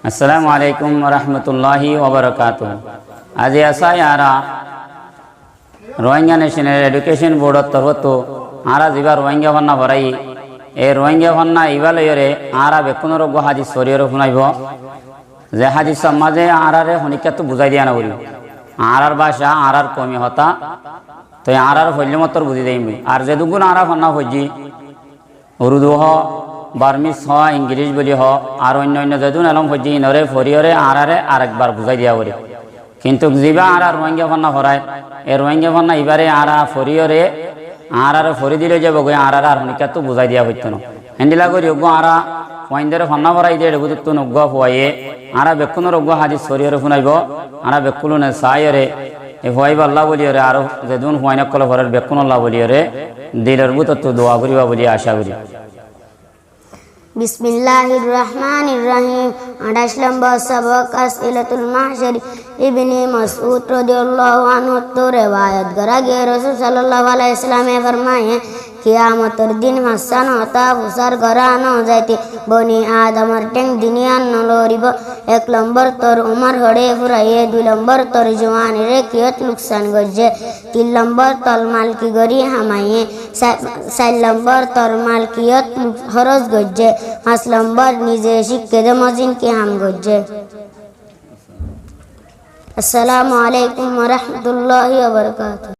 আসসালামু আলাইকুম রহমতুল্লাহি ওবরাকাতুহ। আজি আসাই আরা রোহিঙ্গা ন্যাশনাল এডুকেশন বোর্ডর তরফত আরা যা রোহিঙ্গা ভান্না ভরাই এই রোহিঙ্গা ভান্না ইবালয়রে আরা বেকুনর হাদিস শরীয়র শুনাইব যে হাদিস মাঝে আরারে হনিকাত বুঝাই দিয়া না বলি আরার ভাষা আরার কমি হতা তো আরার ফল্যমতর বুঝি দেই আর যে দুগুণ আরা ভান্না হজি উর্দু হ বার্মিস হ ইংলিশ বলি হ আর অন্য অন্য যেদুন এলম হজি ইনরে ফরিয়রে আরারে আরেকবার বুঝাই দিয়া বলি কিন্তু যা আরা রোহিঙ্গা ভান্না ভরায় এই রোহিঙ্গা ভান্না এবারে আরা ফরিয়রে আরারে ফরি দিলে যাব গই আরার আর হনিকাত বুঝাই দিয়া হইতো না হেন্দিলা করি ওগো আরা ওয়াইন্দরে ভান্না ভরাই দিয়ে বুঝতো নগ্গ হওয়ায়ে আরা বেকুনর অগ্গ হাদিস শরীয়রে শুনাইব আরা বেকুলনে সায়রে এ হওয়াইব আল্লাহ বলিয়রে আর যেদুন হুয়াইনা কল ভরের বেকুন আল্লাহ বলিয়রে দিলের বুতত্ব দোয়া করিবা বলি আশা করি। বিসমিল্লাহির রহমানির রহিম। 28 নম্বর সবক আসইলাতুল মাহশর ইবনে মাসউদ রাদিয়াল্লাহু আনহু তো रिवायत करा गया रसूल सल्लल्लाहु अलैहि वसल्लम ने फरमाया कियामतर दिन हसन होता हुसर घरान हो जाती बनी आदमर टेंग दुनियान न लोरिब। 1 नंबर तोर उमर हड़े फुराइए 2 नंबर तोर जवान रे कियत नुकसान गजे 3 नंबर तल माल की गरी हमाये 4 नंबर तोर माल कियत हरज गजे 5 नंबर निजे शिक्के दे मजिन के हम गजे। अस्सलामु अलैकुम व रहमतुल्लाहि व बरकातुहू।